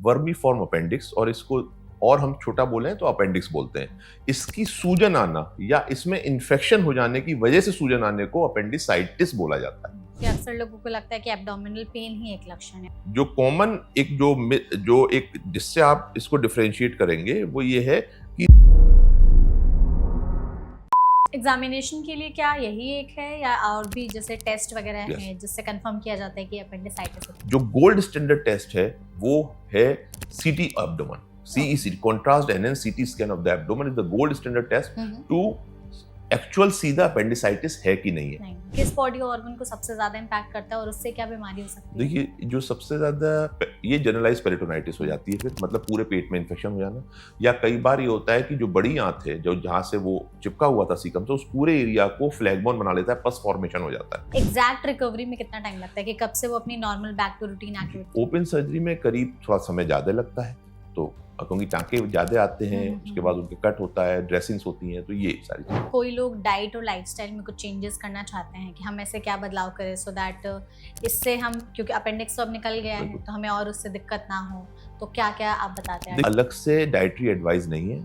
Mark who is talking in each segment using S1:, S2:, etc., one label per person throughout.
S1: Vermiform appendix, और इसको और हम छोटा बोलें तो अपेंडिक्स बोलते हैं। इसकी सूजन आना या इसमें इन्फेक्शन हो जाने की वजह से सूजन आने को अपेंडिसाइटिस बोला जाता है।
S2: कि अक्सर लोगों को लगता है कि एब्डोमिनल पेन ही एक लक्षण है।
S1: जो कॉमन जो एक जिससे आप इसको डिफरेंशिएट करेंगे वो ये है कि
S2: एग्जामिनेशन के लिए क्या यही एक है या और भी जैसे टेस्ट वगैरह
S1: Yes.
S2: हैं जिससे कंफर्म किया जाता है कि अपेंडिसाइटिस है?
S1: जो गोल्ड स्टैंडर्ड टेस्ट है वो है CT abdomen, CEC, contrast enhanced CT scan of the abdomen is the gold standard test to actual सीधा अपेंडिसाइटिस है कि नहीं है।
S2: नहीं। किस बॉडी ऑर्गन को सबसे ज्यादा इम्पैक्ट करता है और उससे क्या बीमारी हो सकती है?
S1: देखिए, जो सबसे ज्यादा ये जनरलाइज पेरिटोनाइटिस हो जाती है, फिर मतलब पूरे पेट में इन्फेक्शन हो जाना, या कई बार ये होता है कि जो बड़ी आंत है जो जहाँ से वो चिपका हुआ था सीकम से, उस पूरे एरिया को फ्लैगबोन बना लेता है, पस फॉर्मेशन हो जाता है।
S2: एग्जैक्ट रिकवरी में कितना टाइम लगता है कि कब से वो अपनी normal back to routine activity?
S1: Open surgery में करीब थोड़ा समय ज्यादा लगता है, तो क्योंकि टाँके ज्यादा आते हैं, उसके बाद उनके कट होता है, ड्रेसिंग्स होती हैं, तो ये सारी चीजें।
S2: कोई लोग डाइट और लाइफस्टाइल में कुछ चेंजेस करना चाहते हैं कि हम ऐसे क्या बदलाव करें सो दैट इससे हम, क्योंकि अपेंडिक्स तो अब निकल गया है तो हमें और उससे दिक्कत ना हो, तो क्या क्या आप बताते हैं?
S1: अलग से डाइटरी एडवाइस नहीं है।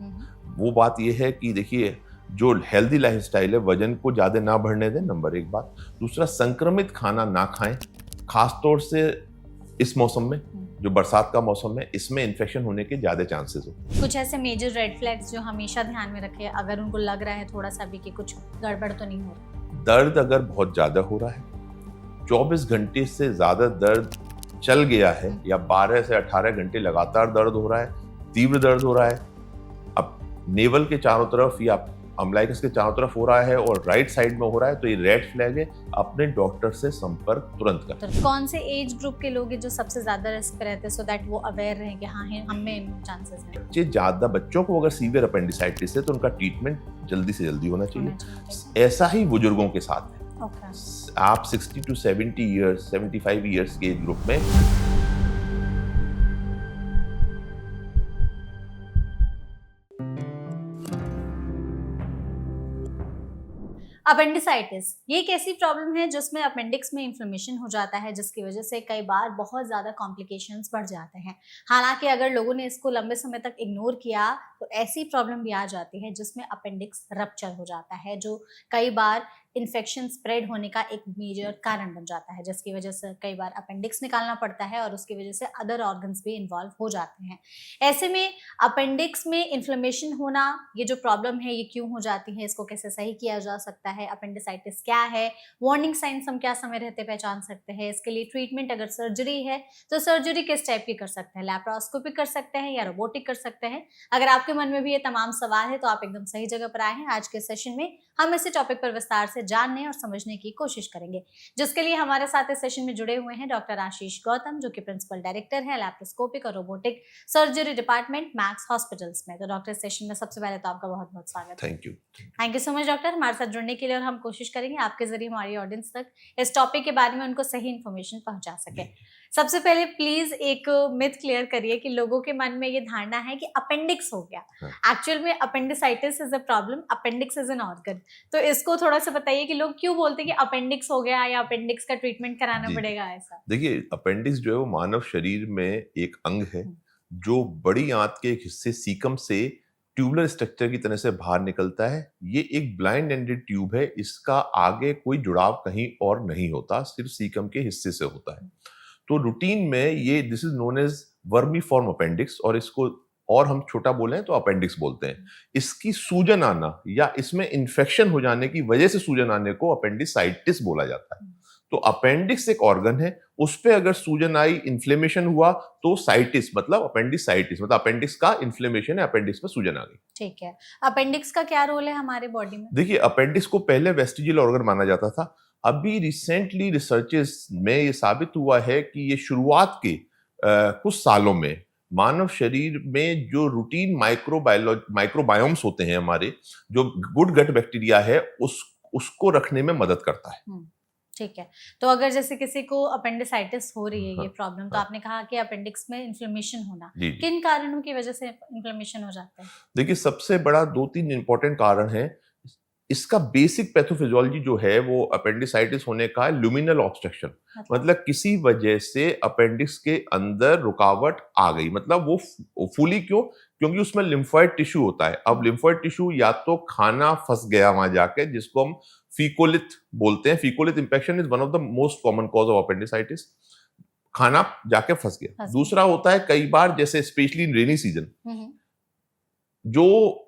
S1: वो बात ये है कि देखिए, जो हेल्दी लाइफस्टाइल है, वजन को ज्यादा ना बढ़ने दें, नंबर एक बात। दूसरा, संक्रमित खाना ना खाएं, खासतौर से इस मौसम में, जो बरसात का मौसम है, इसमें इन्फेक्शन होने के ज्यादा चांसेस हो।
S2: कुछ ऐसे मेजर रेड फ्लैग्स जो हमेशा ध्यान में रखें अगर उनको लग रहा है थोड़ा सा भी कि कुछ गड़बड़ तो नहीं हो रही?
S1: दर्द अगर बहुत ज्यादा हो रहा है, 24 घंटे से ज्यादा दर्द चल गया है, या 12 से 18 घंटे लगातार दर्द हो रहा है, तीव्र दर्द हो रहा है, अब नेवल के चारों तरफ या अम्बलाइकस के चारों तरफ हो रहा है और राइट साइड में हो रहा है, तो ये रेड फ्लैग है। अपने डॉक्टर से संपर्क तुरंत करें।
S2: तो कौन से एज ग्रुप के लोग हैं जो सबसे ज्यादा रिस्क पे रहते हैं सो दैट वो अवेयर रहें कि हाँ हम में चांसेस हैं?
S1: बच्चों को अगर सीवियर अपेंडिसाइटिस है तो उनका ट्रीटमेंट जल्दी से जल्दी होना चाहिए। ऐसा ही बुजुर्गों के साथ है। आप 60 to 70 ईयर्स, 75 ईयर्स के एज ग्रुप में
S2: अपेंडिसाइटिस ये एक ऐसी प्रॉब्लम है जिसमें अपेंडिक्स में इन्फ्लेमेशन हो जाता है, जिसकी वजह से कई बार बहुत ज़्यादा कॉम्प्लिकेशंस बढ़ जाते हैं। हालांकि अगर लोगों ने इसको लंबे समय तक इग्नोर किया तो ऐसी प्रॉब्लम भी आ जाती है जिसमें अपेंडिक्स रप्चर हो जाता है, जो कई बार इन्फेक्शन स्प्रेड होने का एक मेजर कारण बन जाता है, जिसकी वजह से कई बार अपेंडिक्स निकालना पड़ता है और उसकी वजह से अदर ऑर्गन्स भी इन्वॉल्व हो जाते हैं। ऐसे में अपेंडिक्स में इन्फ्लेमेशन होना, ये जो प्रॉब्लम है ये क्यों हो जाती है, इसको कैसे सही किया जा सकता है, अपेंडिसाइटिस क्या है, वार्निंग साइंस हम क्या समय रहते पहचान सकते हैं, इसके लिए ट्रीटमेंट अगर सर्जरी है तो सर्जरी किस टाइप की कर सकते हैं, लैप्रोस्कोपी कर सकते हैं या रोबोटिक कर सकते हैं? अगर आपके मन में भी ये तमाम सवाल है तो आप एकदम सही जगह पर आए हैं। आज के सेशन में हम इसी टॉपिक पर विस्तार से जानने और समझने की कोशिश करेंगे, जिसके लिए हमारे साथ इस सेशन में जुड़े हुए हैं डॉक्टर आशीष गौतम, जो कि प्रिंसिपल डायरेक्टर है लैप्रोस्कोपिक और robotic surgery department max hospitals में। तो डॉक्टर, सेशन में सबसे पहले तो आपका बहुत बहुत स्वागत है। Thank you so much doctor, हमारे साथ जुड़ने के लिए। और हम कोशिश करेंगे आपके जरिए हमारी ऑडियंस तक इस टॉपिक के बारे में उनको सही इन्फॉर्मेशन पहुंचा सके। सबसे पहले प्लीज एक मिथ क्लियर करिए कि लोगों के मन में ये धारणा है कि अपेंडिक्स हो गया, एक्चुअल में appendicitis is a problem, appendix is an organ. तो इसको थोड़ा सा बताइए कि लोग क्यों बोलते हैं कि अपेंडिक्स हो गया या अपेंडिक्स का ट्रीटमेंट कराना पड़ेगा ऐसा?
S1: देखिए, अपेंडिक्स जो है वो मानव शरीर में एक अंग है जो बड़ी आंत के एक हिस्से सीकम से ट्यूबुलर स्ट्रक्चर की तरह से बाहर निकलता है। ये एक ब्लाइंड एंडेड ट्यूब है, इसका आगे कोई जुड़ाव कहीं और नहीं होता, सिर्फ सीकम के हिस्से से होता है। तो रूटीन में ये this is known as vermiform appendix, और इसको और हम छोटा बोलें तो अपेंडिक्स बोलते हैं। इसकी सूजन आना या इसमें इन्फेक्शन हो जाने की वजह से सूजन आने को अपेंडिसाइटिस बोला जाता है। तो अपेंडिक्स एक ऑर्गन है, उस पे अगर सूजन आई, इन्फ्लेमेशन हुआ, तो साइटिस मतलब अपेंडिसाइटिस, मतलब अपेंडिक्स का इन्फ्लेमेशन है, अपेंडिक्स में सूजन आ गई।
S2: ठीक है, अपेंडिक्स का क्या रोल है हमारे बॉडी में?
S1: देखिए, अपेंडिक्स को पहले वेस्टिजियल ऑर्गन माना जाता था। अभी रिसेंटली रिसर्चेस में ये साबित हुआ है कि ये शुरुआत के कुछ सालों में मानव शरीर में जो रूटीन माइक्रोबायोम्स होते हैं हमारे, जो गुड गट बैक्टीरिया है, उसको रखने में मदद करता है।
S2: ठीक है, तो अगर जैसे किसी को अपेंडिसाइटिस हो रही है, ये प्रॉब्लम, तो आपने कहा कि अपेंडिक्स में इन्फ्लेमेशन होना, किन कारणों की वजह से इन्फ्लेमेशन हो जाता है?
S1: देखिए, सबसे बड़ा 2-3 इंपॉर्टेंट कारण है। इसका बेसिक पैथोफिजियोलॉजी जो है वो अपेंडिसाइटिस होने का लुमिनल ऑब्स्ट्रक्शन, मतलब किसी वजह से अपेंडिक्स के अंदर रुकावट आ गई, मतलब वो फूली क्यों, क्योंकि उसमें लिम्फोइड टिश्यू होता है। अब लिम्फोइड टिश्यू या तो खाना फंस गया वहां जाके, जिसको हम फीकोलिथ बोलते हैं। Fecolith infection is one of the most common cause of appendicitis, खाना जाके फंस गया। दूसरा होता है कई बार, जैसे स्पेशली इन रेनी सीजन, जो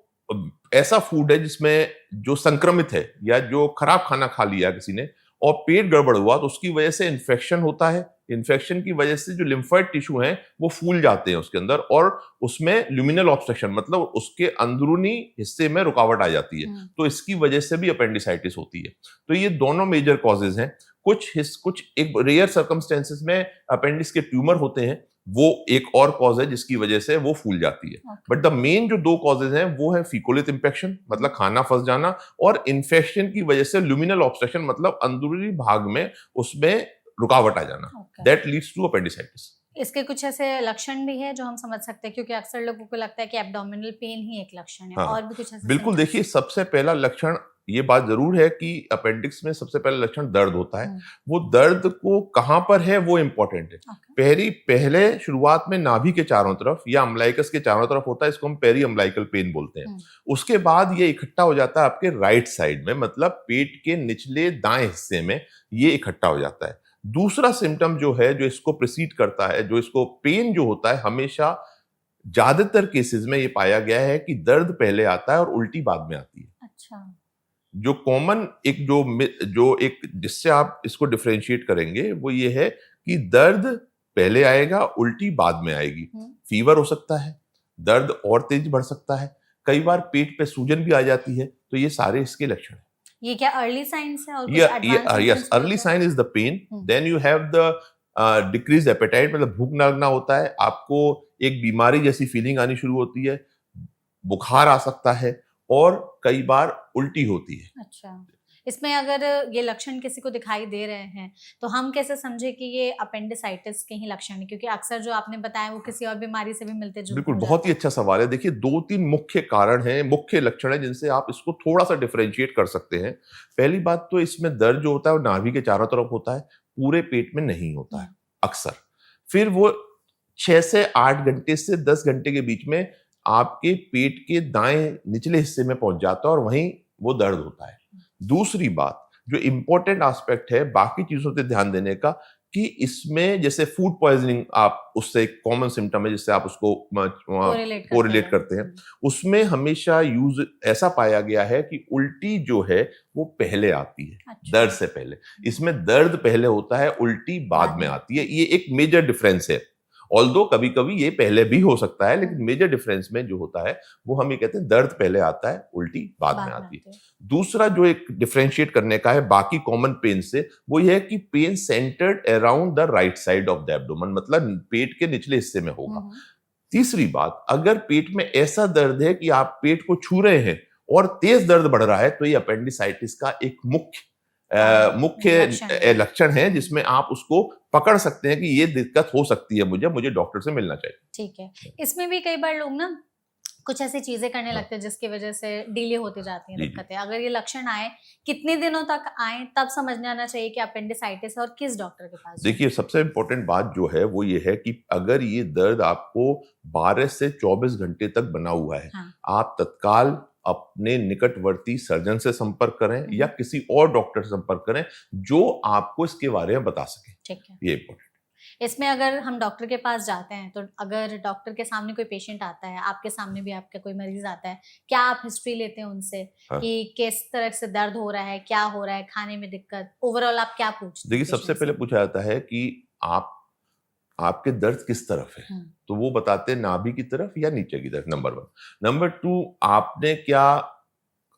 S1: ऐसा फूड है जिसमें जो संक्रमित है या जो खराब खाना खा लिया किसी ने और पेट गड़बड़ हुआ, तो उसकी वजह से इन्फेक्शन होता है। इन्फेक्शन की वजह से जो लिम्फोइड टिश्यू हैं वो फूल जाते हैं उसके अंदर, और उसमें लुमिनल ऑब्स्ट्रक्शन, मतलब उसके अंदरूनी हिस्से में रुकावट आ जाती है। तो इसकी वजह से भी अपेंडिसाइटिस होती है। तो ये दोनों मेजर कॉजेज हैं। कुछ एक रेयर सर्कमस्टेंसेस में अपेंडिक्स के ट्यूमर होते हैं, वो एक और कॉज है जिसकी वजह से वो फूल जाती है। बट द मेन जो दो कॉजेज हैं वो है फीकोलिथ इंफेक्शन, मतलब खाना फंस जाना, और इन्फेक्शन की वजह से लुमिनल ऑब्स्ट्रक्शन, मतलब अंदरूनी भाग में उसमें रुकावट आ जाना। That leads to appendicitis.
S2: इसके कुछ ऐसे लक्षण भी है जो हम समझ सकते हैं, क्योंकि अक्सर लोगों को लगता है कि एब्डोमिनल पेन ही एक लक्षण है।
S1: हाँ,
S2: और भी कुछ ऐसे?
S1: बिल्कुल, देखिए सबसे पहला लक्षण ये बात जरूर है कि अपेंडिक्स में सबसे पहला लक्षण दर्द होता है। वो दर्द को कहां पर है वो इंपॉर्टेंट है। पहले शुरुआत में नाभि के चारों तरफ या अम्बलाइकस के चारों तरफ होता है, इसको हम पेरी अम्बलाइकल पेन बोलते हैं। उसके बाद ये इकट्ठा हो जाता है आपके राइट साइड में, मतलब पेट के निचले दाएं हिस्से में ये इकट्ठा हो जाता है। दूसरा सिम्टम जो है, जो इसको प्रिसीड करता है, जो इसको पेन जो होता है, हमेशा ज्यादातर केसेस में ये पाया गया है कि दर्द पहले आता है और उल्टी बाद में आती है।
S2: अच्छा।
S1: जो कॉमन एक जिससे आप इसको डिफरेंशिएट करेंगे वो ये है कि दर्द पहले आएगा, उल्टी बाद में आएगी। फीवर हो सकता है, दर्द और तेज बढ़ सकता है, कई बार पेट पे सूजन भी आ जाती है। तो ये सारे इसके लक्षण हैं।
S2: ये क्या अर्ली साइंस है? और
S1: yes, early sign is the pain. Then you have the decrease appetite, मतलब भूख ना लगना होता है, आपको एक बीमारी जैसी फीलिंग आनी शुरू होती है, बुखार आ सकता है, और कई बार उल्टी होती है।
S2: अच्छा, इसमें अगर ये लक्षण किसी को दिखाई दे रहे हैं तो हम कैसे समझे कि ये अपेंडिसाइटिस के ही लक्षण है? क्योंकि अक्सर जो आपने बताया वो किसी और बीमारी से भी मिलते जुलते।
S1: बिल्कुल, बहुत ही अच्छा सवाल है। देखिए, 2-3 मुख्य कारण हैं, मुख्य लक्षण हैं जिनसे आप इसको थोड़ा सा डिफरेंशिएट कर सकते हैं। पहली बात तो इसमें दर्द जो होता है वो नाभि के चारों तरफ होता है, पूरे पेट में नहीं होता है अक्सर। फिर वो 6 से 8 घंटे से 10 घंटे के बीच में आपके पेट के दाएं निचले हिस्से में पहुंच जाता है और वहीं वो दर्द होता है। दूसरी बात जो इंपॉर्टेंट एस्पेक्ट है बाकी चीजों पे ध्यान देने का, कि इसमें जैसे फूड पॉइजनिंग, आप उससे एक कॉमन सिम्टम है जिससे आप उसको कोरिलेट करते हैं, उसमें हमेशा यूज ऐसा पाया गया है कि उल्टी जो है वो पहले आती है। अच्छा। दर्द से पहले। इसमें दर्द पहले होता है, उल्टी बाद में आती है। ये एक मेजर डिफरेंस है। ऑल्दो कभी कभी ये पहले भी हो सकता है, लेकिन मेजर डिफरेंस में जो होता है वो हम ये कहते हैं दर्द पहले आता है, उल्टी बाद में आती है। दूसरा जो एक डिफरेंशिएट करने का है बाकी कॉमन पेन से, वो ये है कि pain centred around the right side of the abdomen, मतलब पेट के निचले हिस्से में होगा। तीसरी बात, अगर पेट में ऐसा दर्द है कि आप पेट को छू रहे हैं और तेज दर्द बढ़ रहा है, तो ये अपेंडिसाइटिस का एक मुख्य लक्षण है जिसमें आप उसको पकड़ सकते हैं कि ये दिक्कत हो सकती है, मुझे डॉक्टर से मिलना चाहिए। ठीक
S2: है। इसमें भी कई बार लोग ना कुछ ऐसी चीजें करने लगते हैं जिसकी वजह से डिले होती जाती है दिक्कतें। अगर ये लक्षण आए, कितने दिनों तक आए, तब समझ में आना चाहिए कि अपेंडिसाइटिस है और किस डॉक्टर के पास?
S1: देखिए, सबसे इंपॉर्टेंट बात जो है वो ये है कि अगर ये दर्द आपको 12 से 24 घंटे तक बना हुआ है, आप तत्काल अपने निकटवर्ती सर्जन से संपर्क करें या किसी और डॉक्टर से संपर्क करें जो आपको इसके बारे में बता सके। ठीक है, ये इंपॉर्टेंट।
S2: इसमें अगर हम डॉक्टर के पास जाते हैं, तो अगर डॉक्टर के सामने कोई पेशेंट आता है, आपके सामने भी आपका कोई मरीज आता है, क्या आप हिस्ट्री लेते हैं उनसे? हाँ। कि किस तरह से दर्द हो रहा है, क्या हो रहा है, खाने में दिक्कत, ओवरऑल आप क्या पूछते हैं?
S1: देखिए, सबसे पहले पूछा जाता है कि आपके दर्द किस तरफ है, तो वो बताते हैं नाभि की तरफ या नीचे की तरफ, नंबर 1। नंबर 2, आपने क्या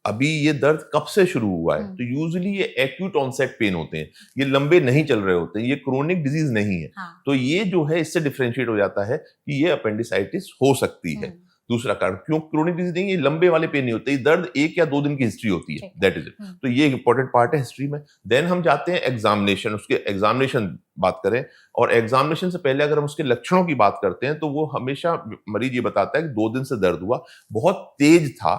S1: अभी ये दर्द कब से शुरू हुआ है? तो यूजुअली ये एक्यूट ऑनसेट पेन होते हैं, ये लंबे नहीं चल रहे होते हैं, ये क्रोनिक डिजीज नहीं है। हाँ। तो ये जो है इससे डिफरेंशिएट हो जाता है कि ये अपेंडिसाइटिस हो सकती है। दूसरा कारण, क्यों क्रोनिक डिजीज नहीं, ये लंबे वाले पेन नहीं होते, दर्द 1 या 2 दिन की हिस्ट्री होती है, दैट इज इट। तो ये इंपॉर्टेंट पार्ट है हिस्ट्री में। देन हम जाते हैं एग्जामिनेशन, उसके एग्जामिनेशन बात करें, और एग्जामिनेशन से पहले अगर हम उसके लक्षणों की बात करते हैं तो वो हमेशा मरीज ये बताता है कि 2 दिन से दर्द हुआ, बहुत तेज था,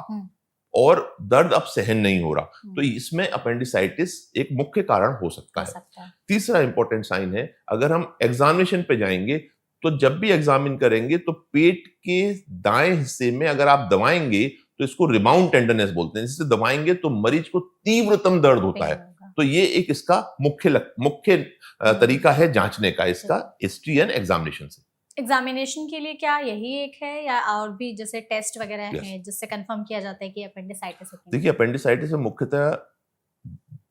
S1: और दर्द अब सहन नहीं हो रहा, तो इसमें अपेंडिसाइटिस एक मुख्य कारण हो सकता है। तीसरा इंपॉर्टेंट साइन है, अगर हम एग्जामिनेशन पे जाएंगे तो जब भी एग्जामिन करेंगे तो पेट के दाएं हिस्से में अगर आप दबाएंगे तो इसको रिबाउंड टेंडरनेस बोलते हैं, जिससे दबाएंगे तो मरीज को तीव्रतम दर्द होता है। तो ये एक इसका मुख्य तरीका है जांचने का, इसका हिस्ट्री एंड एग्जामिनेशन से।
S2: एग्जामिनेशन के लिए क्या यही एक है या और भी जैसे टेस्ट वगैरह हैं जिससे कंफर्म किया जाता है कि अपेंडिसाइटिस है?
S1: देखिए, अपेंडिसाइटिस में मुख्यतः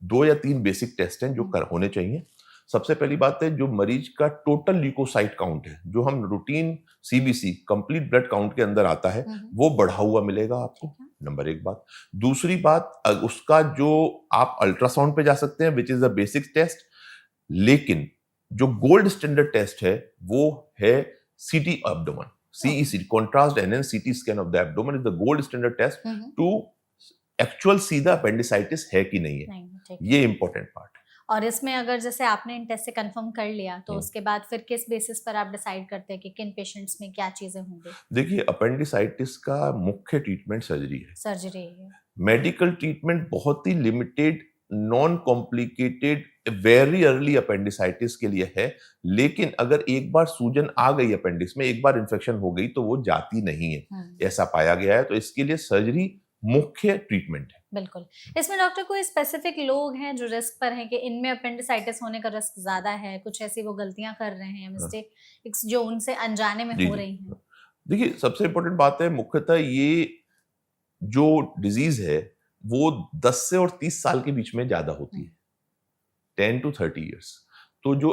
S1: 2 या 3 बेसिक टेस्ट हैं जो होने चाहिए। सबसे पहली बात है, जो मरीज का टोटल ल्यूकोसाइट काउंट है, जो हम routine CBC complete blood count के अंदर आता है, वो बढ़ा हुआ मिलेगा आपको, नंबर 1 बात। दूसरी बात, उसका जो आप अल्ट्रासाउंड पे जा सकते हैं, which is the basic test, लेकिन जो गोल्ड स्टैंडर्ड टेस्ट है वो है CT abdomen, CEC, contrast enhanced CT scan of the abdomen is the gold standard test to actual see the appendicitis है कि नहीं है। ये इंपॉर्टेंट पार्ट है।
S2: और इसमें अगर जैसे आपने इन टेस्ट से कंफर्म कर लिया तो उसके बाद फिर किस बेसिस पर आप डिसाइड करते हैं कि किन पेशेंट्स में क्या चीजें होंगी?
S1: देखिए, अपेंडिसाइटिस का मुख्य ट्रीटमेंट सर्जरी है।
S2: सर्जरी है।
S1: मेडिकल ट्रीटमेंट बहुत ही limited, non complicated, very early appendicitis के लिए है, लेकिन अगर एक बार सूजन आ गई अपेंडिक्स में, एक बार इन्फेक्शन हो गई तो वो जाती नहीं है, ऐसा पाया गया है। तो इसके लिए सर्जरी मुख्य ट्रीटमेंट है।
S2: बिल्कुल। इसमें डॉक्टर कोई स्पेसिफिक लोग हैं जो रिस्क पर हैं कि इनमें अपेंडिसाइटिस होने का रिस्क ज्यादा है, कुछ ऐसी वो गलतियां कर रहे हैं, मिस्टेक जो उनसे अनजाने में हो रही हैं?
S1: देखिए, सबसे इंपॉर्टेंट बात है, मुख्यतः ये जो डिजीज है वो 10 से और 30 साल के बीच में ज्यादा होती है, 10 to 30 ईयर्स। तो जो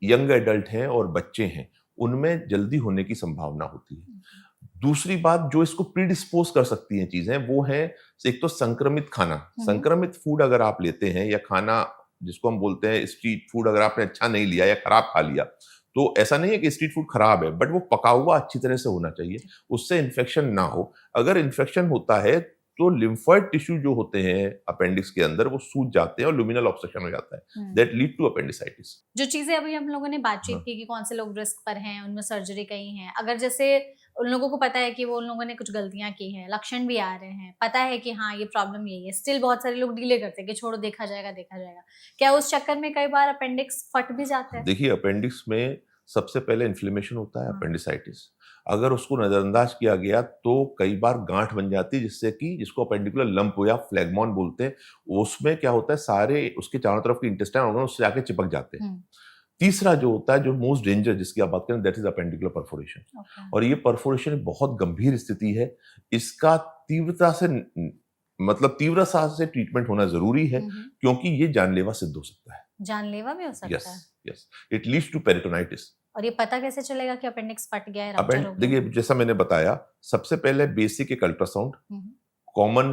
S1: यंग एडल्ट हैं और बच्चे हैं उनमें जल्दी होने की संभावना होती है। दूसरी बात, जो इसको प्रीडिस्पोज कर सकती हैं चीजें, वो है एक तो संक्रमित खाना। संक्रमित फूड अगर आप लेते हैं, या खाना जिसको हम बोलते हैं स्ट्रीट फूड, अगर आपने अच्छा नहीं लिया या खराब खा लिया, तो ऐसा नहीं है कि स्ट्रीट फूड खराब है, बट वो पका हुआ अच्छी तरह से होना चाहिए, उससे इन्फेक्शन ना हो। अगर इन्फेक्शन होता है तो लिम्फोइड टिश्यू जो होते हैं अपेंडिक्स के अंदर वो सूज जाते हैं और लुमिनल ऑब्स्ट्रक्शन हो जाता है, दैट लीड टू अपेंडिसाइटिस।
S2: जो चीजें अभी हम लोगों ने बातचीत की कि कौन से लोग रिस्क पर हैं, उनमें सर्जरी कहीं है, अगर जैसे उन लोगों को पता है कि वो उन लोगों ने कुछ गलतियां की हैं, लक्षण भी आ रहे हैं, पता है कि हाँ ये प्रॉब्लम यही है, स्टिल बहुत सारे लोग डिले करते हैं कि छोड़ो देखा जाएगा, क्या उस चक्कर में कई बार अपेंडिक्स फट भी जाता है?
S1: देखिए, अपेंडिक्स में सबसे पहले इन्फ्लेमेशन होता है, अपेंडिसाइटिस। अगर उसको नजरअंदाज किया गया तो कई बार गांठ बन जाती है, जिससे कि जिसको अपेंडिकुलर लंप या फ्लैगमॉन बोलते हैं। उसमें क्या होता है, सारे उसके चारों तरफ के इंटेस्टाइन ऑर्गन उससे जाके चिपक जाते हैं। तीसरा जो होता है, जो मोस्ट डेंजर जिसकी आप बात करें, दैट इज अपेंडिकुलर परफोरेशन। और ये परफोरेशन बहुत गंभीर स्थिति है, इसका तीव्रता से ट्रीटमेंट होना जरूरी है, क्योंकि ये जानलेवा सिद्ध हो सकता है।
S2: जानलेवा भी हो सकता है?
S1: Yes, it leads to peritonitis.
S2: और ये पता कैसे चलेगा कि अपेंडिक्स फट गया है, रप्चर हो गया?
S1: देखिए, जैसा मैंने बताया, सबसे पहले बेसिक एक ultrasound, common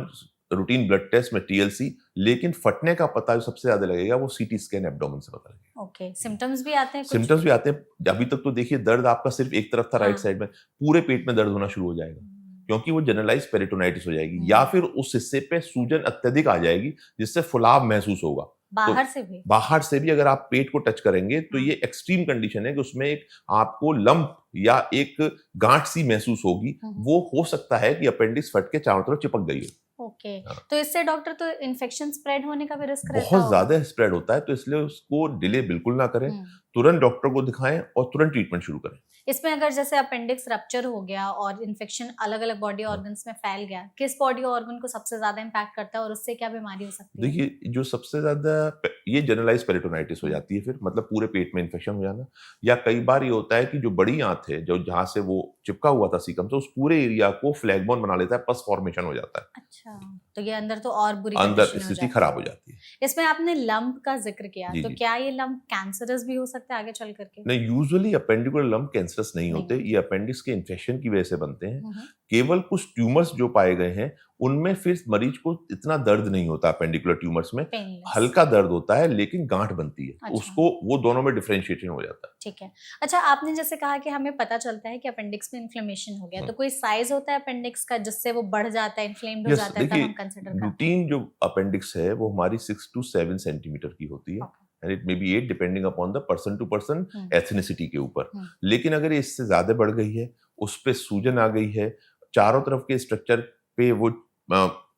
S1: routine blood test में TLC, लेकिन फटने का पता जो सबसे ज्यादा लगेगा वो CT स्कैन एब्डोमेन से पता लगेगा।
S2: ओके, सिम्टम्स भी आते हैं?
S1: सिम्टम्स भी आते हैं। अभी तक तो देखिए, दर्द आपका सिर्फ एक तरफ था, राइट साइड में, पूरे पेट में दर्द होना शुरू हो जाएगा, क्योंकि वो जनरलाइज पेरिटोनाइटिस हो जाएगी, या फिर उस हिस्से पे सूजन अत्यधिक आ जाएगी जिससे फुलाव महसूस होगा। बाहर से भी अगर आप पेट को टच करेंगे तो ये एक्सट्रीम कंडीशन है कि उसमें एक आपको लंप या एक गांठ सी महसूस होगी, वो हो सकता है कि अपेंडिक्स फट के चारों तरफ चिपक गई हो।
S2: ओके, तो इससे डॉक्टर तो इन्फेक्शन स्प्रेड होने का भी रिस्क रहता है?
S1: बहुत ज्यादा स्प्रेड होता है, तो इसलिए उसको डिले बिल्कुल ना करें, तुरंत डॉक्टर को दिखाएं और तुरंत ट्रीटमेंट शुरू करें।
S2: इसमें अगर जैसे अपेंडिक्स रप्चर हो गया और इन्फेक्शन अलग अलग बॉडी ऑर्गन्स में फैल गया, किस बॉडी ऑर्गन को सबसे ज्यादा इम्पैक्ट करता है और उससे क्या बीमारी हो सकती है?
S1: देखिए, जो सबसे ज्यादा ये जनरलाइज पेरिटोनाइटिस हो जाती है, फिर मतलब पूरे पेट में इन्फेक्शन हो जाना, या कई बार ये होता है कि जो बड़ी आंत है, जो जहां से वो चिपका हुआ था सीकम से, उस पूरे एरिया को फ्लैगमोन बना लेता है, पस फॉर्मेशन हो जाता है।
S2: अच्छा, तो ये अंदर तो और बुरी
S1: अंदर स्थिति खराब हो जाती है।
S2: इसमें आपने लंप का जिक्र किया, तो क्या ये लंप कैंसरस भी हो सकता है आगे चल करके?
S1: नहीं, यूजुअली अपेंडिकुलर लंप कैंसरस नहीं होते, ये अपेंडिक्स के इन्फेक्शन की वजह से बनते हैं। केवल कुछ ट्यूमर्स जो पाए गए हैं उनमें फिर मरीज को इतना दर्द नहीं होता, अपेंडिकुलर ट्यूमर्स में हल्का दर्द होता है, लेकिन गांठ बनती है। अच्छा। उसको वो दोनों में डिफरेंशिएशन हो जाता है।
S2: ठीक है। अच्छा, आपने जैसे कहा कि हमें पता चलता है कि अपेंडिक्स में इन्फ्लेमेशन हो गया, तो कोई साइज होता है अपेंडिक्स का जिससे वो बढ़ जाता है, इन्फ्लेम्ड हो जाता है, तब हम कंसीडर करते हैं?
S1: रूटीन जो अपेंडिक्स है वो हमारी 6 to 7 सेंटीमीटर की होती है, and it may be 8 depending upon the person to person ethnicity के ऊपर। लेकिन अगर इससे ज्यादा बढ़ गई है, उस पे सूजन आ गई है, चारों तरफ के स्ट्रक्चर पे वो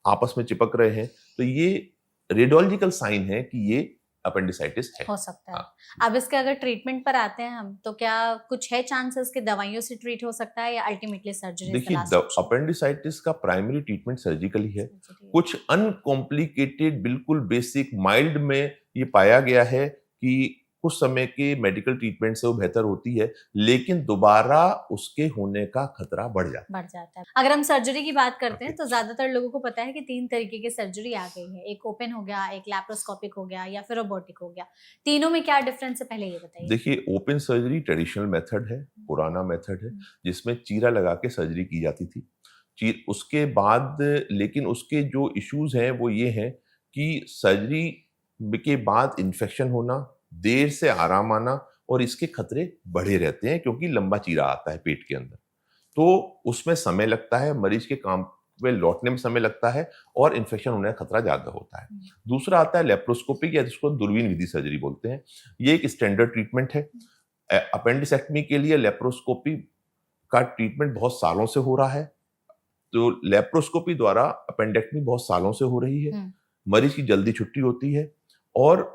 S1: आपस में चिपक रहे हैं, तो ये रेडियोलॉजिकल साइन है कि ये अपेंडिसाइटिस है।
S2: हो सकता है।
S1: हाँ।
S2: अब इसके अगर ट्रीटमेंट पर आते हैं हम, तो क्या कुछ है चांसेस कि दवाइयों से ट्रीट हो सकता है या अल्टीमेटली सर्जरी इज द
S1: देखिए,
S2: लास्ट ऑप्शन?
S1: अपेंडिसाइटिस का प्राइमरी ट्रीटमेंट सर्जिकल ही है।
S2: सर्जरी है।
S1: कुछ अनकॉम्प्लिकेटेड, बिल्कुल बेसिक माइल्ड में ये पाया गया है कि कुछ समय के मेडिकल ट्रीटमेंट से वो बेहतर होती है, लेकिन दोबारा उसके होने का खतरा बढ़ जाता है।
S2: बढ़ जाता है। अगर हम सर्जरी की बात करते हैं
S1: Okay.
S2: तो ज्यादातर लोगों को पता है कि 3 तरीके की सर्जरी आ गई है, एक ओपन हो गया, एक लैप्रोस्कोपिक हो गया या फिर रोबोटिक हो गया। तीनों में क्या डिफरेंस है, पहले ये बताइए।
S1: देखिए, ओपन सर्जरी ट्रेडिशनल मेथड है, पुराना मेथड है, जिसमें चीरा लगा के सर्जरी की जाती थी। उसके बाद लेकिन उसके जो इश्यूज हैं वो ये हैं कि सर्जरी के बाद इन्फेक्शन होना, देर से आराम आना और इसके खतरे बढ़े रहते हैं क्योंकि लंबा चीरा आता है पेट के अंदर। तो उसमें समय लगता है, मरीज के काम पे लौटने में समय लगता है और इन्फेक्शन होने का खतरा ज्यादा होता है। दूसरा आता है लेप्रोस्कोपिक, या जिसको दूरबीन विधि सर्जरी बोलते हैं। ये एक स्टैंडर्ड ट्रीटमेंट है। अपेंडिसेक्टमी के लिए लेप्रोस्कोपी का ट्रीटमेंट बहुत सालों से हो रहा है। तो लेप्रोस्कोपी द्वारा अपेंडेक्टमी बहुत सालों से हो रही है। मरीज की जल्दी छुट्टी होती है और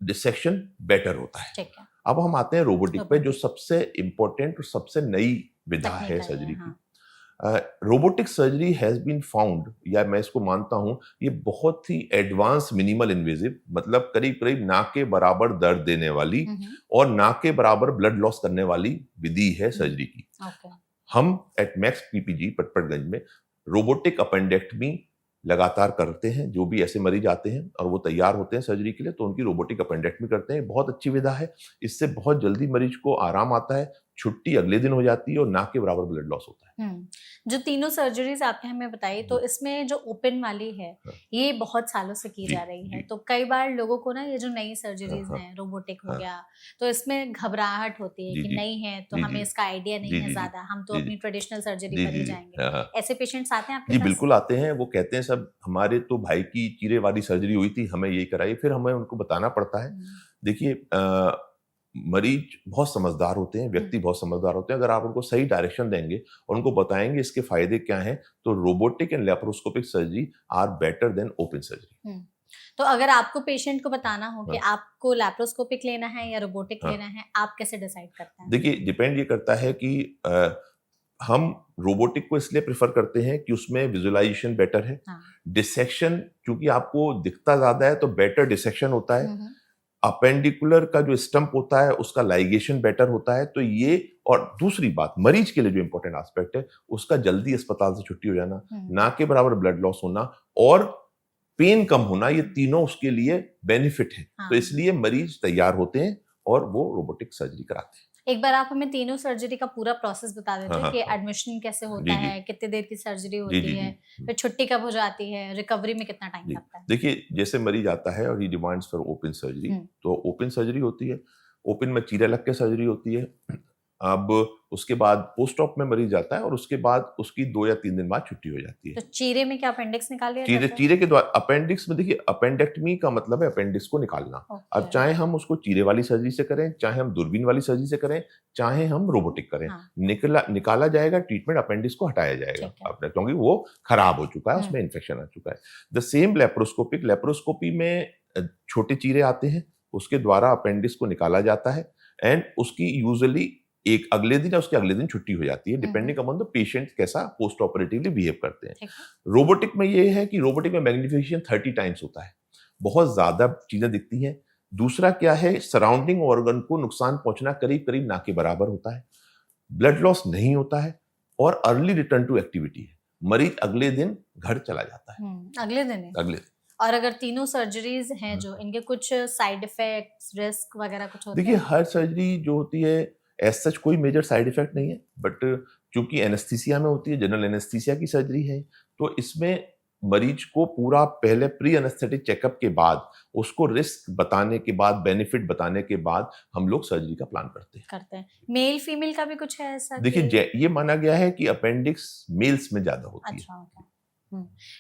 S1: डिसेक्शन बेटर होता है।
S2: ठीक है।
S1: अब हम आते हैं रोबोटिक पे, जो सबसे इंपॉर्टेंट और सबसे नई विधा
S2: तकनीक
S1: है
S2: आई है,
S1: सर्जरी
S2: हाँ।
S1: की। Robotic surgery has been found, या मैं इसको मानता हूं, ये बहुत ही एडवांस मिनिमल इन्वेजिव, मतलब करीब करीब नाक के बराबर दर्द देने वाली और नाक के बराबर ब्लड लॉस करने वाली विधि है सर्जरी की।
S2: ओके।
S1: हम एट मैक्स पीपीजी पटपड़गंज में रोबोटिक अपेंडेक्टमी लगातार करते हैं। जो भी ऐसे मरीज आते हैं और वो तैयार होते हैं सर्जरी के लिए, तो उनकी रोबोटिक अपेंडेक्टमी करते हैं। बहुत अच्छी विधा है, इससे बहुत जल्दी मरीज को आराम आता है, छुट्टी अगले दिन हो जाती है और नाक के बराबर ब्लड लॉस होता है।
S2: जो तीनों सर्जरीज आपने हमें बताई, तो इसमें जो ओपन वाली है, ये बहुत सालों से की
S1: जी,
S2: जा रही है।
S1: जी।
S2: तो कई बार लोगों को ना ये जो नई सर्जरीज
S1: हाँ,
S2: हैं, रोबोटिक हो
S1: हाँ।
S2: गया, तो इसमें घबराहट होती है
S1: जी,
S2: कि
S1: जी।
S2: नई है तो
S1: जी,
S2: हमें
S1: जी।
S2: इसका आइडिया नहीं
S1: जी,
S2: है
S1: जी, जी।
S2: ज्यादा, हम तो
S1: जी,
S2: अपनी
S1: जी।
S2: ट्रेडिशनल सर्जरी
S1: जी,
S2: पर ही
S1: जी, जी।
S2: जाएंगे।
S1: हाँ, हाँ।
S2: ऐसे पेशेंट्स आते हैं आपके
S1: जी,
S2: पास?
S1: बिल्कुल आते हैं। वो कहते हैं, सब हमारे तो भाई की चीरे वाली सर्जरी हुई थी, हमें यही कराई। फिर हमें उनको बताना पड़ता है। देखिए, मरीज बहुत समझदार होते हैं, व्यक्ति बहुत समझदार होते हैं। अगर आप उनको सही डायरेक्शन देंगे और उनको बताएंगे इसके फायदे क्या हैं, तो robotic and laparoscopic surgery are better than open surgery.
S2: तो अगर आपको पेशेंट को बताना हो कि
S1: हाँ।
S2: आपको लैप्रोस्कोपिक लेना है या रोबोटिक
S1: हाँ।
S2: लेना है, आप कैसे डिसाइड करते हैं?
S1: देखिए, डिपेंड ये करता है कि हम रोबोटिक को इसलिए प्रेफर करते हैं कि उसमें विजुअलाइजेशन बेटर है।
S2: हाँ।
S1: डिसेक्शन, क्योंकि आपको दिखता ज्यादा है तो बेटर डिसेक्शन होता है।
S2: हम्म।
S1: अपेंडिकुलर का जो स्टंप होता है उसका लाइगेशन बेटर होता है। तो ये, और दूसरी बात, मरीज के लिए जो इंपॉर्टेंट एस्पेक्ट है, उसका जल्दी अस्पताल से छुट्टी हो जाना, ना के बराबर ब्लड लॉस होना और पेन कम होना, ये तीनों उसके लिए बेनिफिट है।
S2: हाँ।
S1: तो इसलिए मरीज तैयार होते हैं और वो रोबोटिक सर्जरी कराते हैं।
S2: एक बार आप हमें तीनों सर्जरी का पूरा प्रोसेस बता देते
S1: हाँ,
S2: हैं कि
S1: हाँ।
S2: एडमिशन कैसे
S1: जी,
S2: होता
S1: जी।
S2: है, कितने देर की सर्जरी
S1: जी,
S2: होती
S1: जी,
S2: है,
S1: जी।
S2: फिर छुट्टी कब हो जाती है, रिकवरी में कितना टाइम
S1: जी।
S2: लगता है?
S1: देखिए, जैसे मरीज आता है और ही डिमांड्स फॉर ओपन सर्जरी, तो ओपन सर्जरी होती है। ओपन में चीरा लग के सर्जरी होती है। अब उसके बाद पोस्ट ऑप में मरीज आता है और उसके बाद उसकी 2 या 3 दिन बाद छुट्टी हो जाती
S2: तो
S1: है।
S2: चीरे में क्या अपेंडिक्स निकाल लिया
S1: चीरे
S2: जाता है?
S1: चीरे के द्वारा अपेंडिक्स में, देखिए, अपेंडेक्टमी का मतलब है अपेंडिक्स को निकालना। अब
S2: ओके।
S1: चाहे हम उसको चीरे वाली सर्जरी से करें, चाहे हम दूरबीन वाली सर्जरी से करें, चाहे हम रोबोटिक करें,
S2: हाँ।
S1: निकाला जाएगा, ट्रीटमेंट अपेंडिक्स को हटाया जाएगा
S2: ठीक है।
S1: अपने, क्योंकि वो खराब हो चुका है, उसमें इन्फेक्शन आ चुका है। द सेम लेप्रोस्कोपी में छोटे चीरे आते हैं, उसके द्वारा अपेंडिक्स को निकाला जाता है एंड उसकी यूजुअली एक अगले दिन या उसके अगले दिन छुट्टी हो जाती है, डिपेंडिंग अपॉन द पेशेंट कैसा पोस्ट ऑपरेटिवली बिहेव करते हैं।
S2: ठीक है।
S1: रोबोटिक में ये है कि रोबोटिक में मैग्निफिकेशन 30 टाइम्स होता है, बहुत ज्यादा चीजें दिखती हैं। दूसरा क्या है, सराउंडिंग ऑर्गन को नुकसान पहुंचना करीब करीब ना के बराबर होता है, ब्लड लॉस नहीं होता है और अर्ली रिटर्न टू एक्टिविटी है। मरीज अगले दिन घर चला जाता है।
S2: अगले दिन ही?
S1: अगले दिन।
S2: और अगर तीनों सर्जरीज हैं जो, इनके कुछ साइड इफेक्ट्स, रिस्क वगैरह कुछ होते
S1: देखिए,
S2: हैं?
S1: हर सर्जरी जो होती है, एज सच कोई मेजर साइड इफेक्ट नहीं है, बट चूंकि एनेस्थीसिया में होती है, जनरल एनेस्थीसिया की सर्जरी है, तो इसमें मरीज को पूरा पहले प्री एनेस्थेटिक चेकअप के बाद, उसको रिस्क बताने के बाद, बेनिफिट बताने के बाद हम लोग सर्जरी का प्लान करते हैं।
S2: मेल फीमेल का भी कुछ है ऐसा?
S1: देखिए, ये माना गया है कि अपेंडिक्स मेल्स में ज्यादा होती है।
S2: अच्छा, ओके।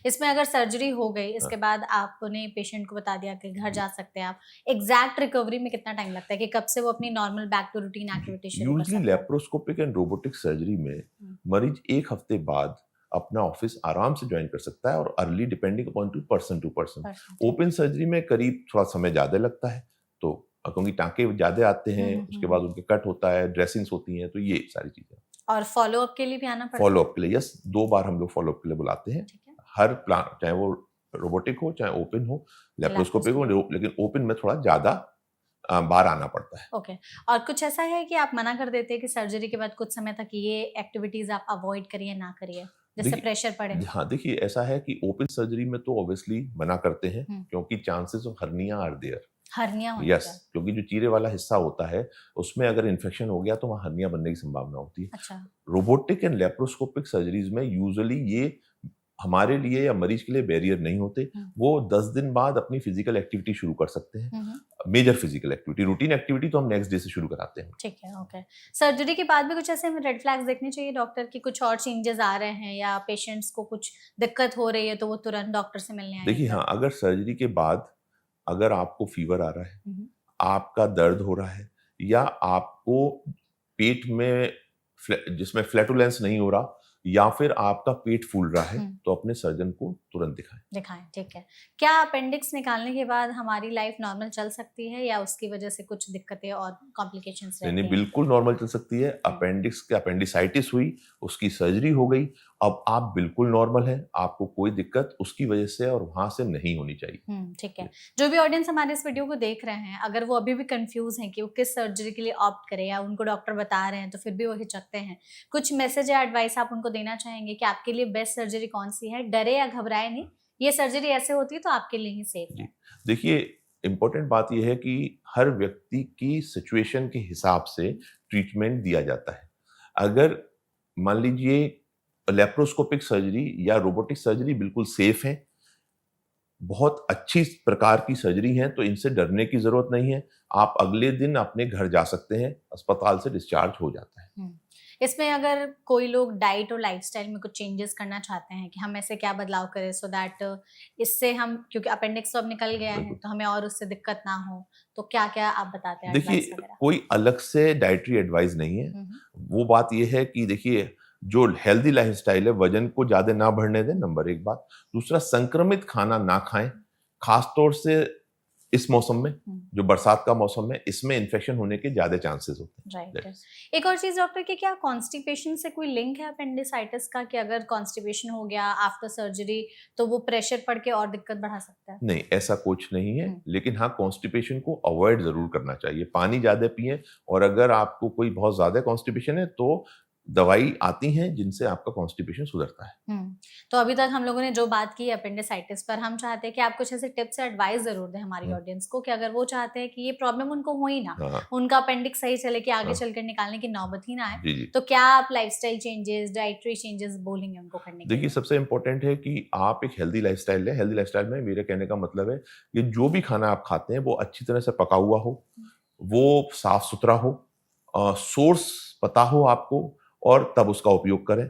S2: इसमें अगर सर्जरी हो गई, इसके बाद आपने पेशेंट को बता दिया कि घर जा सकते हैं आप, एग्जैक्ट रिकवरी में कितना टाइम लगता है कि कब से वो अपनी normal back to routine activity शुरू कर
S1: यूजली
S2: सकता है?
S1: लेप्रोस्कोपिक एंड रोबोटिक सर्जरी में मरीज 1 हफ्ते बाद अपना ऑफिस आराम से ज्वाइन कर सकता है और early depending upon two person.
S2: Person
S1: open surgery में करीब थोड़ा समय ज़्यादा लगता है, तो क्योंकि टाँके ज़्यादा आते हैं, उसके बाद उनके कट होता है, ड्रेसिंग्स होती हैं, तो ये सारी चीज़ें।
S2: और फॉलो अप के लिए भी आना पड़ता है?
S1: फॉलो अप के लिए यस, 2 बार हम लोग फॉलो अप के लिए बुलाते हैं।
S2: ठीक है।
S1: हर प्लान, चाहे वो रोबोटिक हो, चाहे ओपन हो, लैप्रोस्कोपिक हो, लेकिन ओपन में थोड़ा ज़्यादा बार आना पड़ता है।
S2: ओके। और कुछ ऐसा है कि आप मना कर देते हैं कि सर्जरी के बाद कुछ समय तक ये एक्टिविटीज आप अवॉइड करिए, ना करिए, जिससे
S1: देखिए
S2: प्रेशर पड़े?
S1: हाँ, देखिए ऐसा है कि ओपन सर्जरी में तो ऑब्वियसली मना करते हैं, क्योंकि chances of hernia are there.
S2: Hernia होने
S1: यस,
S2: का?
S1: क्योंकि जो चीरे वाला हिस्सा होता है, उसमें अगर इन्फेक्शन हो गया तो वहाँ हर्निया बनने की संभावना होती है।
S2: अच्छा।
S1: रोबोटिक एंड लैप्रोस्कोपिक सर्जरीज में यूजुअली ये हमारे लिए या मरीज के लिए बैरियर नहीं होते। वो 10 दिन बाद अपनी फिजिकल एक्टिविटी शुरू कर सकते हैं। Major physical activity, routine activity तो हम नेक्स्ट डे से शुरू कराते हैं।
S2: ठीक है, ओके। सर्जरी के बाद भी कुछ ऐसे हमें रेड फ्लैग्स देखने चाहिए डॉक्टर की, कुछ और चेंजेस आ रहे हैं या पेशेंट्स को कुछ दिक्कत हो रही है तो वो तुरंत डॉक्टर से मिलने आए?
S1: देखिए हाँ, अगर सर्जरी के बाद अगर आपको फीवर आ रहा है, आपका दर्द हो रहा है, या आपको पेट में जिसमें फ्लैटुलेंस नहीं हो रहा, या फिर आपका पेट फूल रहा है, तो अपने सर्जन को तुरंत दिखाएं।
S2: ठीक है। क्या अपेंडिक्स निकालने के बाद हमारी लाइफ नॉर्मल चल सकती है या उसकी वजह से कुछ दिक्कतें और कॉम्प्लिकेशंस रहती
S1: नहीं,
S2: हैं?
S1: बिल्कुल नॉर्मल चल सकती है। अपेंडिक्स के अपेंडिसाइटिस हुई, उसकी सर्जरी हो गई, अब आप बिल्कुल नॉर्मल हैं, आपको कोई दिक्कत उसकी वजह से और वहां से नहीं होनी चाहिए।
S2: ठीक है। जो भी ऑडियंस हमारे इस वीडियो को देख रहे हैं, अगर वो अभी भी कंफ्यूज हैं कि वो किस सर्जरी के लिए ऑप्ट करें या उनको डॉक्टर बता रहे हैं तो फिर भी वो हिचकते हैं, कुछ मैसेज या एडवाइस आप उनको देना चाहेंगे कि आपके लिए बेस्ट सर्जरी कौन सी है? डरे या घबराए नहीं, ये सर्जरी ऐसे होती है तो आपके लिए ही सेफ है।
S1: देखिए, इम्पोर्टेंट बात यह है कि हर व्यक्ति की सिचुएशन के हिसाब से ट्रीटमेंट दिया जाता है। अगर मान लीजिए लैप्रोस्कोपिक सर्जरी या रोबोटिक सर्जरी बिल्कुल सेफ है, बहुत अच्छी प्रकार की सर्जरी है, तो इनसे डरने की जरूरत नहीं है। आप अगले दिन अपने घर जा सकते हैं, अस्पताल से डिस्चार्ज हो जाता है।
S2: इसमें अगर कोई लोग डाइट और लाइफस्टाइल में कुछ चेंजेस करना चाहते हैं कि हम ऐसे क्या बदलाव करें सो दैट इससे हम, क्योंकि अपेंडिक्स तो अब निकल गया है तो हमें और उससे दिक्कत ना हो, तो क्या क्या आप बताते हैं?
S1: देखिए, कोई अलग से डाइटरी एडवाइस नहीं है। वो बात ये है कि देखिए, जो हेल्दी लाइफस्टाइल है, वजन को ज्यादा ना बढ़ने दें, नंबर 1 बात। दूसरा, संक्रमित खाना ना खाएं, खास तौर से इस मौसम में, जो बरसात का मौसम है, इसमें इन्फेक्शन होने के ज्यादा चांसेस होते हैं।
S2: राइट। एक और चीज डॉक्टर की, क्या कॉन्स्टिपेशन से कोई लिंक है अपेंडिसाइटिस का, कि अगर कॉन्स्टिपेशन हो गया आफ्टर सर्जरी तो वो प्रेशर पड़ के और दिक्कत बढ़ा सकता है?
S1: नहीं, ऐसा कुछ नहीं है, लेकिन हाँ, कॉन्स्टिपेशन को अवॉइड जरूर करना चाहिए। पानी ज्यादा पिए, और अगर आपको कोई बहुत ज्यादा कॉन्स्टिपेशन है तो दवाई आती हैं जिनसे आपका कॉन्स्टिपेशन सुधरता है।
S2: तो अभी तक हम लोगों ने जो बात की अपेंडिसाइटिस पर, हम चाहते हैं कि आप कुछ ऐसे टिप्स एडवाइस जरूर दें हमारी ऑडियंस को, कि अगर वो चाहते हैं कि ये प्रॉब्लम उनको हो ही ना, उनका अपेंडिक्स सही चले, कि आगे चलकर निकालने की नौबत ही ना आए, तो क्या आप लाइफस्टाइल चेंजेस, डाइटरी चेंजेस बोलेंगे उनको करने के लिए?
S1: देखिए, सबसे इंपॉर्टेंट है कि आप एक हेल्दी लाइफस्टाइल है। हेल्दी लाइफस्टाइल में मेरे कहने का मतलब है कि जो भी खाना आप खाते हैं वो अच्छी तरह से पका हुआ हो, वो साफ सुथरा हो, सोर्स पता हो आपको, और तब उसका उपयोग करें।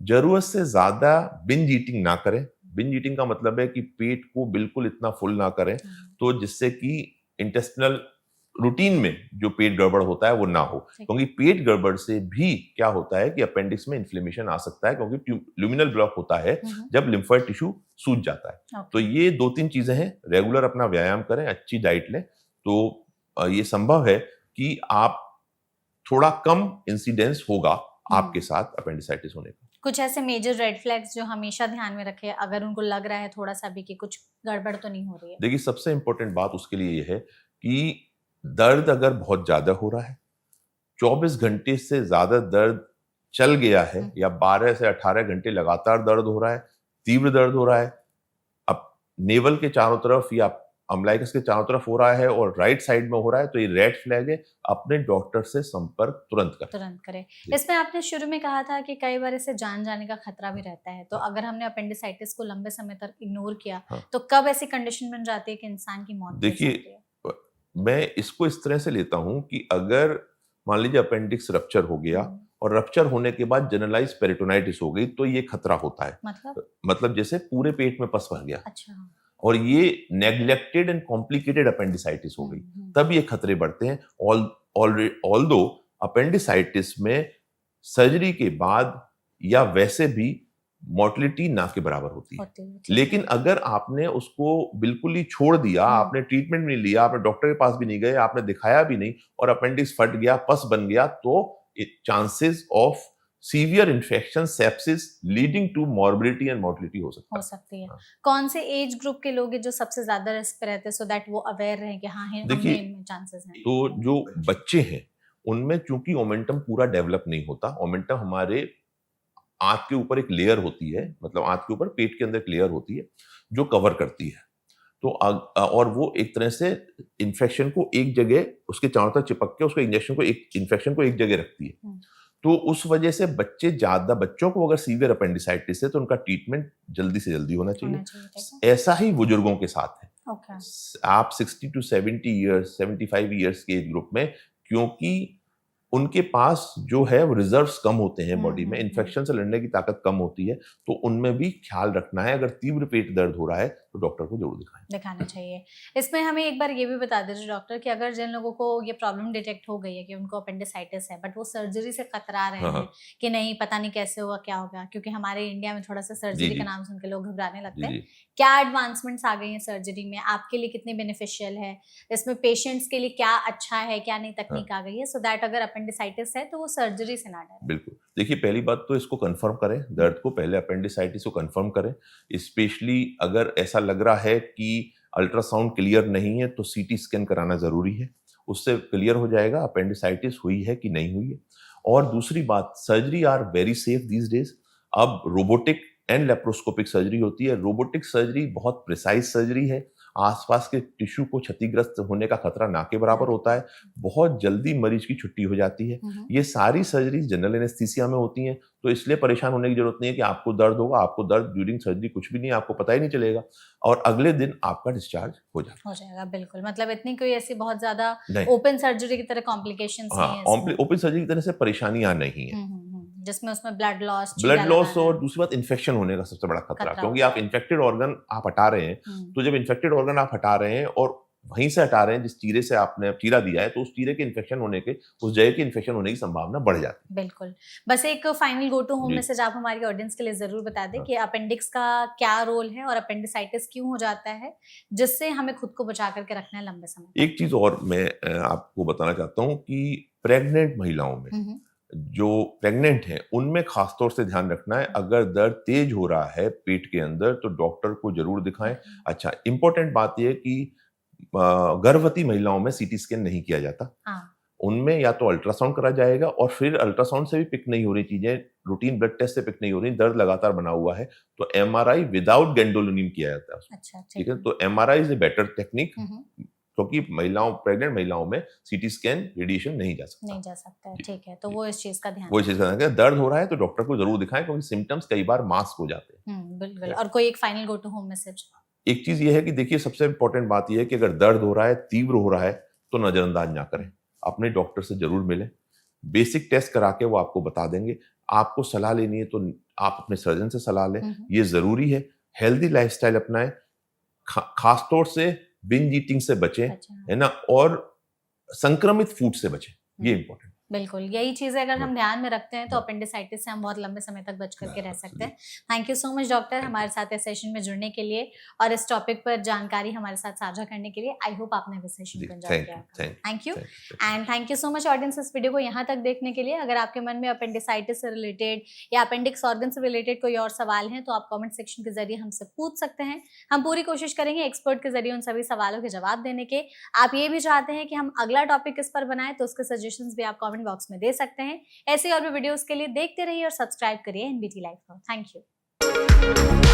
S1: जरूरत से ज्यादा बिंज ईटिंग ना करें। बिंज ईटिंग का मतलब है कि पेट को बिल्कुल इतना फुल ना करें, तो जिससे कि इंटेस्टिनल रूटीन में जो पेट गड़बड़ होता है वो ना हो। क्योंकि पेट गड़बड़ से भी क्या होता है कि अपेंडिक्स में इन्फ्लेमेशन आ सकता है, क्योंकि ल्यूमिनल ब्लॉक होता है जब लिम्फोइड टिश्यू सूज जाता है। तो ये 2-3 चीजें हैं। रेगुलर अपना व्यायाम करें, अच्छी डाइट लें, तो ये संभव है कि आप थोड़ा कम इंसिडेंस होगा आपके साथ अपेंडिसाइटिस होने का।
S2: कुछ ऐसे मेजर रेड फ्लैग्स जो हमेशा ध्यान में रखें अगर उनको लग रहा है थोड़ा सा भी कि कुछ गड़बड़ तो नहीं हो रही है?
S1: देखिए, सबसे इंपॉर्टेंट बात उसके लिए ये है कि दर्द अगर बहुत ज्यादा हो रहा है, 24 घंटे से ज्यादा दर्द चल गया है, या 12 से 18 घंटे लगातार दर्द हो रहा है, तीव्र दर्द हो रहा है, अब नेवल के चारों तरफ या अम्बलाइकस के चारों तरफ हो रहा है और राइट साइड में हो रहा है, तो ये रेड फ्लैग है। अपने डॉक्टर से संपर्क तुरंत करें।
S2: इसमें आपने शुरू में कहा था कि कई बार इससे जान जाने का खतरा भी रहता है, तो अगर हमने अपेंडिसाइटिस को लंबे समय तक इग्नोर किया, तो कब ऐसी कंडीशन बन जाती है कि इंसान की मौत हो सकती है?
S1: देखिए, मैं इसको इस तरह से लेता हूं कि अगर मान लीजिए अपेंडिक्स रप्चर हो गया और रप्चर होने के बाद जनरलाइज पेरिटोनाइटिस हो गई, तो ये खतरा होता है। मतलब जैसे पूरे पेट में पस भर गया।
S2: अच्छा।
S1: और ये नेग्लेक्टेड एंड कॉम्प्लिकेटेड अपेंडिसाइटिस हो गई, तब ये खतरे बढ़ते हैं। ऑल्दो अपेंडिसाइटिस में सर्जरी के बाद या वैसे भी मोर्टेलिटी ना के बराबर होती है।
S2: होती है, ठीक
S1: लेकिन
S2: है।
S1: अगर आपने उसको बिल्कुल ही छोड़ दिया, आपने ट्रीटमेंट नहीं लिया, आपने डॉक्टर के पास भी नहीं गए, आपने दिखाया भी नहीं और अपेंडिक्स फट गया, पस बन गया, तो chances of severe infection, sepsis leading to morbidity and mortality हो सकता
S2: हो
S1: है।
S2: सकती है।
S1: हाँ।
S2: कौन से एज ग्रुप के लोग हैं जो सबसे ज्यादा रिस्क पे रहते हैं, सो दैट वो अवेयर रहें कि हाँ
S1: देखिए,
S2: हमें इनमें चांसेस हैं?
S1: तो जो बच्चे हैं उनमें चूंकि ओमेंटम पूरा डेवलप नहीं होता, ओमेंटम हमारे आंत के ऊपर एक लेयर होती है, मतलब आंत के ऊपर पेट के अंदर एक लेयर होती है जो कवर करती है। तो और वो एक तरह से इन्फेक्शन को एक जगह उसके चारों तरफ चिपक के उसको इंजेक्शन को एक इन्फेक्शन को एक जगह रखती है। तो उस वजह से बच्चों को अगर सीवियर अपेंडिसाइटिस है तो उनका ट्रीटमेंट जल्दी से जल्दी होना
S2: होना
S1: चाहिए।
S2: चाहिए।
S1: ऐसा ही बुजुर्गों के साथ है।
S2: ओके।
S1: आप 60 टू 70 इयर्स 75 इयर्स के एज ग्रुप में, क्योंकि उनके पास जो है वो रिजर्व्स कम होते हैं बॉडी में, इन्फेक्शन से लड़ने की ताकत कम होती है, तो उनमें भी ख्याल रखना है। अगर तीव्र पेट दर्द हो रहा है तो डॉक्टर को जरूर
S2: दिखाना चाहिए। इसमें हमें एक बार ये भी बता दीजिए डॉक्टर कि अगर जिन लोगों को ये प्रॉब्लम डिटेक्ट हो गई है कि उनको अपेंडिसाइटिस है, बट वो सर्जरी से कतरा रहे हैं कि नहीं पता नहीं कैसे होगा क्या होगा, क्योंकि हमारे इंडिया में थोड़ा सा सर्जरी का नाम सुन के लोग घबराने लगते हैं। क्या एडवांसमेंट्स आ गई हैं सर्जरी में, आपके लिए कितनी बेनिफिशियल है, इसमें पेशेंट्स के लिए क्या अच्छा है, क्या नई तकनीक आ गई है, सो दैट अगर अपेंडिसाइटिस है तो वो सर्जरी से ना डरे?
S1: बिल्कुल। देखिए, पहली बात तो इसको कंफर्म करें, दर्द को पहले अपेंडिसाइटिस को कंफर्म करें। स्पेशली अगर ऐसा लग रहा है कि अल्ट्रासाउंड क्लियर नहीं है तो सीटी स्कैन कराना जरूरी है, उससे क्लियर हो जाएगा अपेंडिसाइटिस हुई है कि नहीं हुई है। और दूसरी बात, surgery are very safe these days. अब रोबोटिक एंड लेप्रोस्कोपिक सर्जरी होती है। रोबोटिक सर्जरी बहुत प्रिसाइज सर्जरी है, आसपास के टिश्यू को क्षतिग्रस्त होने का खतरा ना के बराबर होता है, बहुत जल्दी मरीज की छुट्टी हो जाती है। ये सारी सर्जरी जनरल एनेस्थीसिया में होती हैं, तो इसलिए परेशान होने की जरूरत नहीं है कि आपको दर्द होगा। आपको दर्द ड्यूरिंग सर्जरी कुछ भी नहीं, आपको पता ही नहीं चलेगा और अगले दिन आपका डिस्चार्ज हो
S2: जाएगा। बिल्कुल, मतलब इतनी कोई ऐसी बहुत ज्यादा
S1: नहीं,
S2: ओपन सर्जरी की तरह कॉम्प्लिकेशंस नहीं है।
S1: ओपन सर्जरी की तरह से परेशानियां नहीं है,
S2: जिसमें उसमें ब्लड
S1: लॉस और दूसरी बात इन्फेक्शन होने का सबसे बड़ा खतरा, क्योंकि आप इन्फेक्टेड ऑर्गन आप हटा रहे हैं, तो जब इन्फेक्टेड ऑर्गन आप हटा रहे हैं और वहीं से हटा रहे हैं जिस चीरे से आपने चीरा दिया है, तो उस चीरे के इन्फेक्शन होने के, उस जगह के इन्फेक्शन होने की संभावना बढ़ जाती है।
S2: बिल्कुल। बस एक final go to home message आप हमारी ऑडियंस के लिए जरूर बता दें कि अपेंडिक्स का क्या रोल है और अपेंडिसाइटिस क्यों हो जाता है, जिससे हमें खुद को बचा करके रखना है लंबे समय।
S1: एक चीज और मैं आपको बताना चाहता हूँ कि प्रेग्नेंट महिलाओं में, जो प्रेग्नेंट हैं उनमें खासतौर से ध्यान रखना है, अगर दर्द तेज हो रहा है पेट के अंदर तो डॉक्टर को जरूर दिखाएं। अच्छा, इंपॉर्टेंट बात यह है कि गर्भवती महिलाओं में सीटी स्कैन नहीं किया जाता। उनमें या तो अल्ट्रासाउंड करा जाएगा और फिर अल्ट्रासाउंड से भी पिक नहीं हो रही चीजें, रूटीन ब्लड टेस्ट से पिक नहीं हो रही, दर्द लगातार बना हुआ है, तो एमआरआई विदाउट गैंडोलिनियम किया जाता है।
S2: अच्छा,
S1: ठीक है, तो MRI is a better technique, क्योंकि प्रेग्नेंट महिलाओं में सीटी स्कैन रेडिएशन नहीं जा सकता
S2: है। ठीक है, तो वो इस चीज का ध्यान
S1: रखें। दर्द हो रहा है तो डॉक्टर को जरूर दिखाएं, क्योंकि सिम्टम्स कई बार मास्क हो जाते हैं।
S2: बिल्कुल। और कोई एक final go to home message?
S1: एक चीज ये है कि देखिए, सबसे इंपॉर्टेंट बात यह है कि अगर दर्द हो रहा है, तीव्र हो रहा है, तो नजरअंदाज ना करें, अपने डॉक्टर से जरूर मिलें, बेसिक टेस्ट करा के वो आपको बता देंगे। आपको सलाह लेनी है तो आप अपने सर्जन से सलाह लें, ये जरूरी है। हेल्दी लाइफस्टाइल अपनाएं, खासतौर से बिंज ईटिंग से बचें, है ना, और संक्रमित फूड से बचें, ये इंपॉर्टेंट।
S2: बिल्कुल, यही चीजें अगर हम ध्यान में रखते हैं तो अपेंडिसाइटिस से हम बहुत लंबे समय तक बच करके रह सकते हैं। Thank you so much doctor, हमारे साथ इस सेशन में जुड़ने के लिए और इस टॉपिक पर जानकारी हमारे साथ साझा करने के लिए। आई होप आपने इस सेशन को एंजॉय किया। Thank you and thank you so much audience इस वीडियो को यहाँ तक देखने के लिए। अगर आपके मन में अपेंडिसाइटिस से रिलेटेड या अपेंडिक्स ऑर्गन से रिलेटेड कोई और सवाल हैं तो आप कमेंट सेक्शन के जरिए हमसे पूछ सकते हैं। हम पूरी कोशिश करेंगे एक्सपर्ट के जरिए उन सभी सवालों के जवाब देने के। आप ये भी चाहते हैं कि हम अगला टॉपिक इस पर बनाएं तो उसके सजेशंस भी आप कमेंट बॉक्स में दे सकते हैं। ऐसे और भी वीडियोस के लिए देखते रहिए और सब्सक्राइब करिए एनबीटी लाइफ को। Thank you.